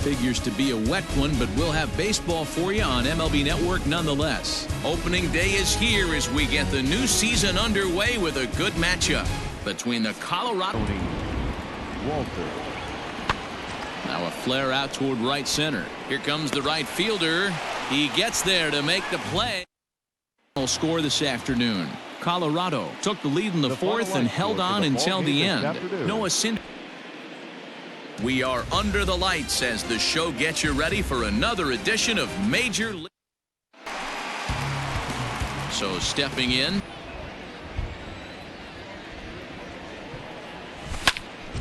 figures to be a wet one, but we'll have baseball for you on MLB Network nonetheless. Opening day is here as we get the new season underway with a good matchup between the Colorado. Now a flare out toward right center. Here comes the right fielder. He gets there to make the play. Score this afternoon. Colorado took the lead in the fourth and held on until the end. Noah Sin. We are under the lights as the show gets you ready for another edition of Major League. So stepping in.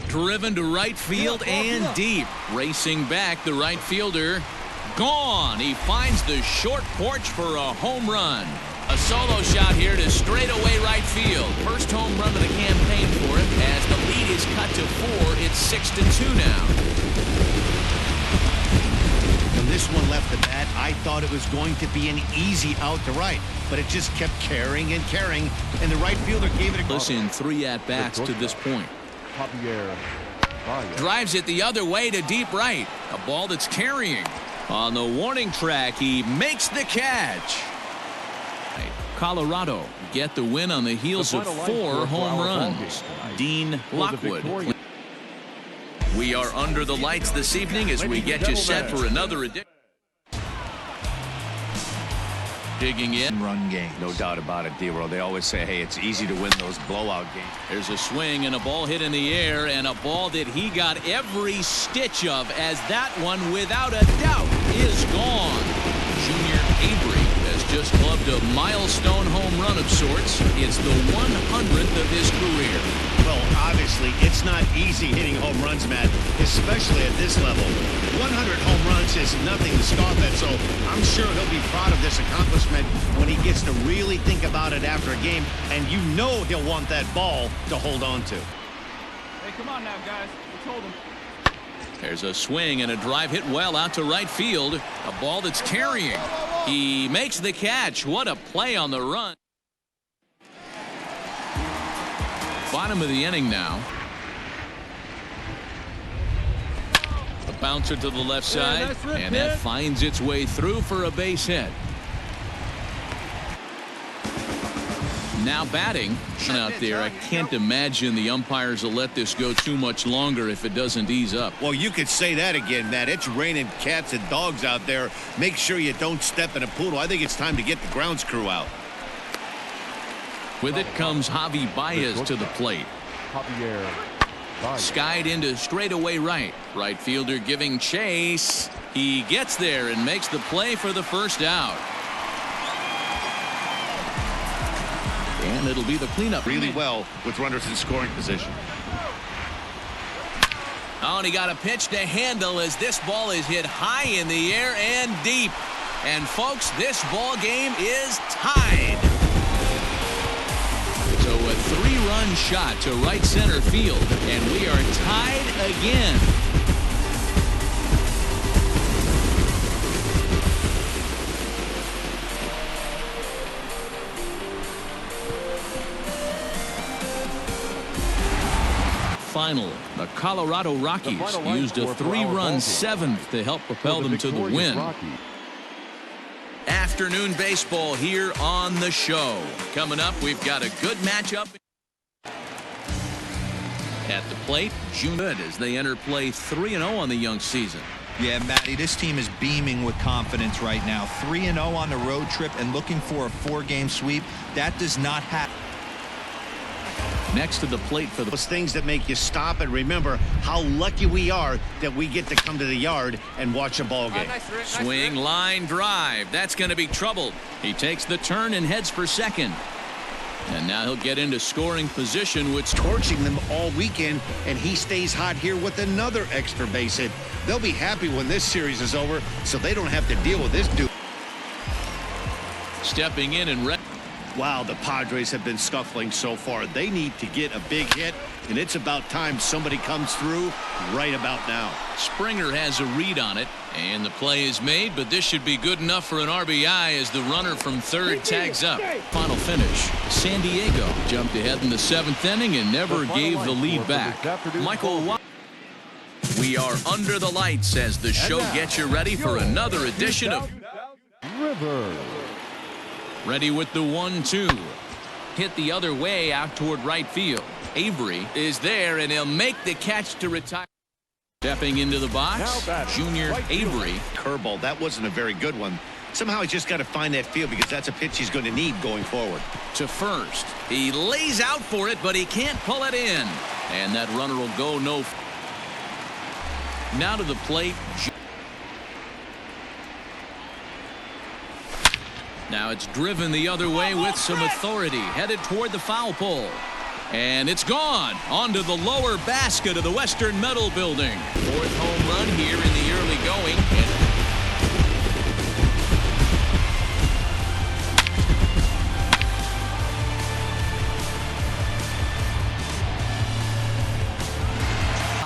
Driven to right field and deep. Racing back, the right fielder. Gone. He finds the short porch for a home run. A solo shot here to straightaway right field. First home run of the campaign for him as the lead is cut to 4. It's 6-2 now. When this one left the bat, I thought it was going to be an easy out to right, but it just kept carrying and carrying, and the right fielder gave it a go. In 3 at-bats to this point. Drives it the other way to deep right. A ball that's carrying. On the warning track, he makes the catch. Colorado get the win on the heels of 4 home runs. Dean Lockwood. We are under the lights this evening as we get you set for another edition. Digging in. Run game. No doubt about it, D-Roll. They always say, hey, it's easy to win those blowout games. There's a swing and a ball hit in the air, and a ball that he got every stitch of, as that one, without a doubt, is gone. Junior Avery has just clubbed a milestone home run of sorts. It's the 100th of his career. Well, obviously, it's not easy hitting home runs, Matt, especially at this level. 100 home runs is nothing to scoff at, so I'm sure he'll be proud of this accomplishment when he gets to really think about it after a game, and you know he'll want that ball to hold on to. Hey, come on now, guys. We told him. There's a swing and a drive hit well out to right field. A ball that's carrying. He makes the catch. What a play on the run. Bottom of the inning now. A bouncer to the left side, and that finds its way through for a base hit. Now batting out there. I can't imagine the umpires will let this go too much longer if it doesn't ease up. Well, you could say that again, Matt. It's raining cats and dogs out there. Make sure you don't step in a poodle. I think it's time to get the grounds crew out. With it comes Javi Baez to the plate. Skied into straightaway right. Right fielder giving chase. He gets there and makes the play for the first out. And it'll be the cleanup. Really well with runners in scoring position. Oh, and he got a pitch to handle as this ball is hit high in the air and deep. And folks, this ball game is tied. So a 3-run shot to right center field, and we are tied again. Finally, the Colorado Rockies used a 3-run 7th to help propel them to the win. Afternoon baseball here on the show. Coming up, we've got a good matchup. At the plate, Junior as they enter play 3-0 on the young season. Yeah, Matty, this team is beaming with confidence right now. 3-0 on the road trip and looking for a 4-game sweep. That does not happen. Next to the plate for those things that make you stop and remember how lucky we are that we get to come to the yard and watch a ball game. Swing, line drive. That's going to be trouble. He takes the turn and heads for second. And now he'll get into scoring position, which torching them all weekend, and he stays hot here with another extra base hit. They'll be happy when this series is over, so they don't have to deal with this dude. Stepping in and wow, the Padres have been scuffling so far. They need to get a big hit, and it's about time somebody comes through right about now. Springer has a read on it, and the play is made, but this should be good enough for an RBI as the runner from third tags up. Final finish. San Diego jumped ahead in the 7th inning and never gave the lead back. Michael Watt. We are under the lights as the show gets you ready for another edition of River. Ready with the 1-2. Hit the other way out toward right field. Avery is there, and he'll make the catch to retire. Stepping into the box, Junior right Avery. Curveball, that wasn't a very good one. Somehow he's just got to find that field because that's a pitch he's going to need going forward. To first. He lays out for it, but he can't pull it in. And that runner will go no. Now to the plate. Now it's driven the other way with some authority, headed toward the foul pole. And it's gone onto the lower basket of the Western Metal Building. Fourth home run here in the early going.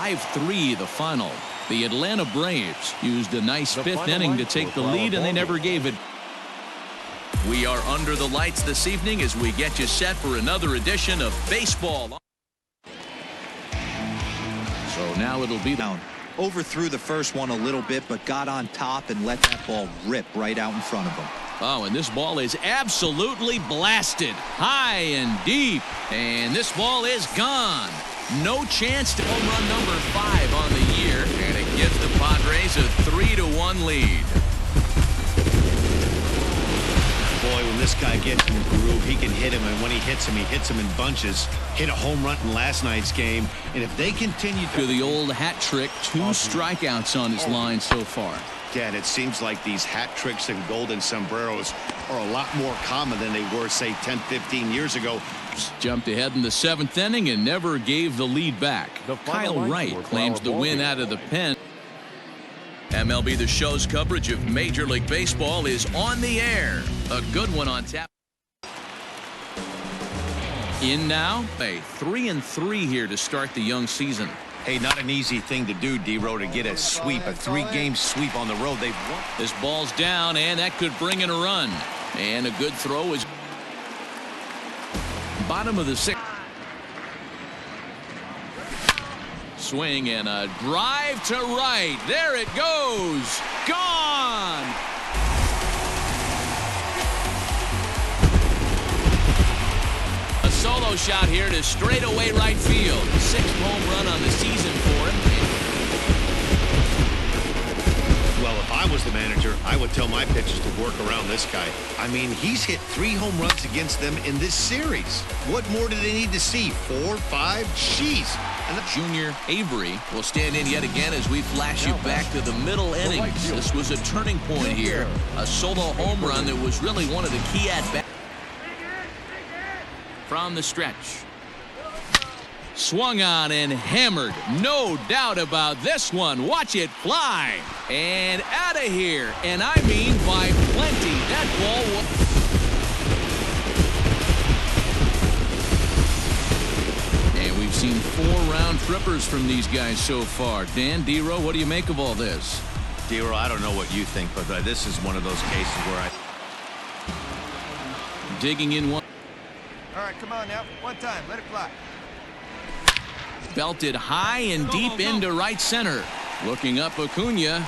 And 5-3 the final. The Atlanta Braves used a nice fifth inning to take the lead, and they never gave it. We are under the lights this evening as we get you set for another edition of baseball. So now it'll be down. Overthrew the first one a little bit, but got on top and let that ball rip right out in front of him. Oh, and this ball is absolutely blasted high and deep, and this ball is gone. No chance to home run number 5 on the year, and it gives the Padres a 3-1 lead. Boy, when this guy gets in the groove, he can hit him, and when he hits him in bunches. Hit a home run in last night's game, and if they continue to the old hat trick, 2 strikeouts on his line so far. Dad, it seems like these hat tricks and golden sombreros are a lot more common than they were, say, 10, 15 years ago. Jumped ahead in the 7th inning and never gave the lead back. Kyle Wright claims the win out of the pen. MLB The Show's coverage of Major League Baseball is on the air. A good one on tap. In now, a 3-3 here to start the young season. Hey, not an easy thing to do, D-Row, to get a sweep, a 3-game sweep on the road. They've won. This ball's down, and that could bring in a run. And a good throw is bottom of the 6th. Swing and a drive to right. There it goes. Gone. A solo shot here to straightaway right field. 6th home run on the season for him. Well, if I was the manager, I would tell my pitchers to work around this guy. I mean, he's hit 3 home runs against them in this series. What more do they need to see? 4, 5? Jeez. And Junior Avery will stand in yet again as we flash you back to the middle innings. This was a turning point here. A solo home run that was really one of the key at-bats. From the stretch. Swung on and hammered. No doubt about this one. Watch it fly. And out of here. And I mean by plenty. That ball was... And we've seen 4 round trippers from these guys so far. Dan, D-Row, what do you make of all this? D-Row, I don't know what you think, but this is one of those cases where I... Digging in one. All right, come on now. One time. Let it fly. Belted high and deep into right center. Looking up Acuna.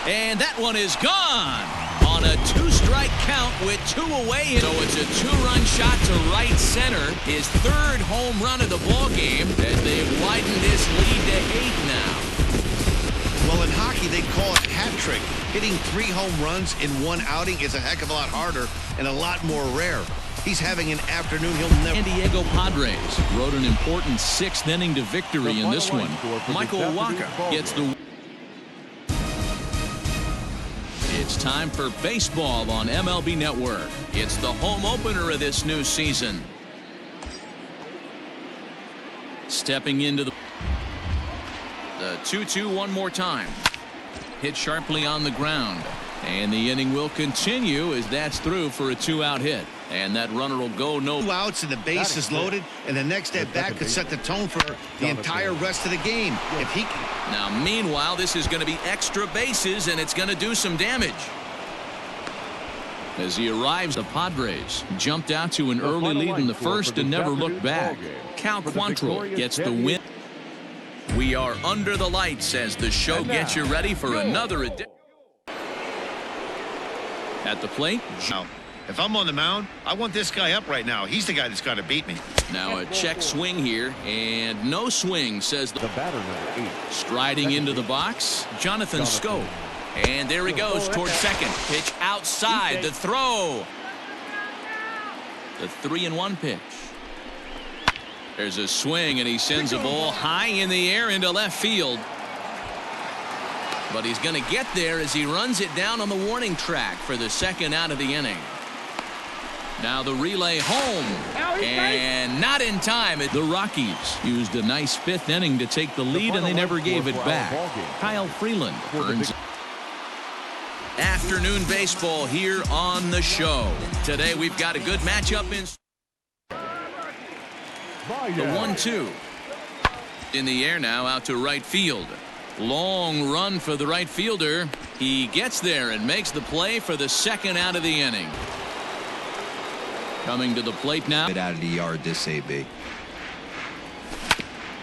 And that one is gone on a 2-strike count with 2 away. So it's a 2-run shot to right center. His 3rd home run of the ball game as they've widened this lead to 8 now. Well, in hockey, they call it hat trick. Hitting 3 home runs in one outing is a heck of a lot harder and a lot more rare. He's having an afternoon he'll never. San Diego Padres wrote an important 6th inning to victory in this one. Michael Waka gets the. It's time for baseball on MLB Network. It's the home opener of this new season. Stepping into the 2-2 one more time. Hit sharply on the ground. And the inning will continue as that's through for a 2-out hit. And that runner will go no. 2 outs and the base is loaded, and the next at bat could set the tone for the entire rest of the game. If he can. Now, meanwhile, this is going to be extra bases, and it's going to do some damage. As he arrives, the Padres jumped out to an early lead in the first and never looked back. Cal Quantrill gets the win. We are under the lights as the show gets you ready for another edition. At the plate. Now, if I'm on the mound, I want this guy up right now. He's the guy that's got to beat me. Now a check swing here, and no swing, says the batter, number 8. Striding into the box, Jonathan Scope. And there he goes towards second. Pitch outside, the throw. The 3-1 pitch. There's a swing, and he sends a ball high in the air into left field. But he's going to get there as he runs it down on the warning track for the second out of the inning. Now the relay home, and not in time. The Rockies used a nice 5th inning to take the lead, and they never gave it back. Kyle Freeland earns afternoon baseball here on the show. Today we've got a good matchup in the 1-2. In the air now, out to right field. Long run for the right fielder. He gets there and makes the play for the second out of the inning. Coming to the plate now. Get out of the yard, this AB.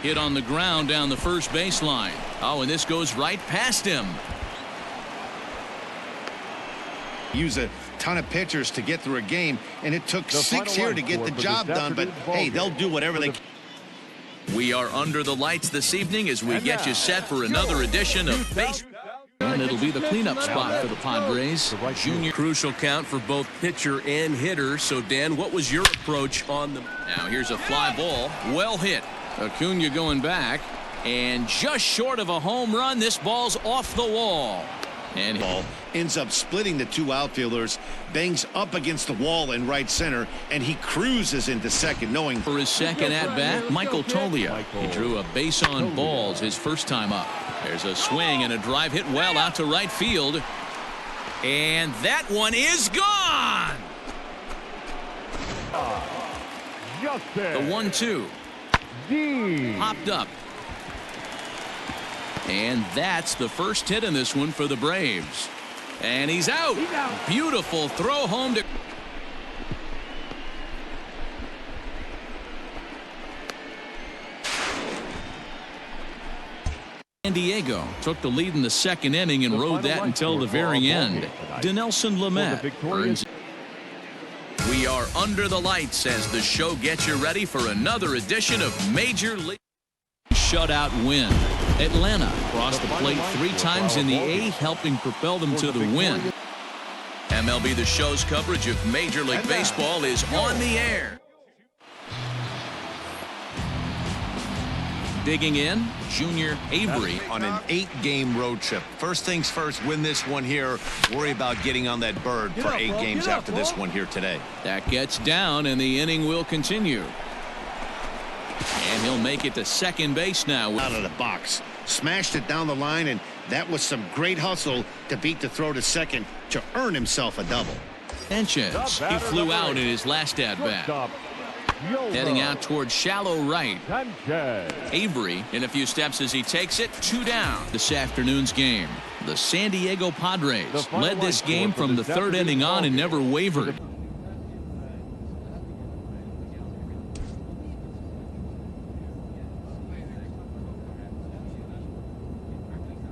Hit on the ground down the first baseline. Oh, and this goes right past him. Use a ton of pitchers to get through a game, and it took 6 here to get the job done, but hey, they'll do whatever they can. We are under the lights this evening as we get you set for another edition of baseball. And it'll be the cleanup spot for the Padres. Junior. Crucial count for both pitcher and hitter. So, Dan, what was your approach on the... Now, here's a fly ball. Well hit. Acuna going back. And just short of a home run, this ball's off the wall. And ball ends up splitting the 2 outfielders, bangs up against the wall in right center, and he cruises into second, knowing... For his second at-bat, Michael Tolia. He drew a base on balls his first time up. There's a swing and a drive hit well out to right field. And that one is gone! The 1-2. Popped up. And that's the first hit in this one for the Braves. And he's out. Beautiful throw home to... San Diego took the lead in the second inning and rode that until the very end. Dinelson Lamet earns. We are under the lights as the show gets you ready for another edition of Major League shutout win. Atlanta crossed the plate 3 times in the 8th, helping propel them to the win. MLB The Show's coverage of Major League Baseball is on the air. Digging in, Junior Avery. On an 8-game road trip. First things first, win this one here. Worry about getting on that bird for 8 games after this one here today. That gets down, and the inning will continue. And he'll make it to second base now. Out of the box. Smashed it down the line, and that was some great hustle to beat the throw to second to earn himself a double. Sanchez, he flew out in his last at-bat. Heading out towards shallow right. Avery in a few steps as he takes it. 2 down. This afternoon's game. The San Diego Padres led this game from the 3rd inning on and never wavered.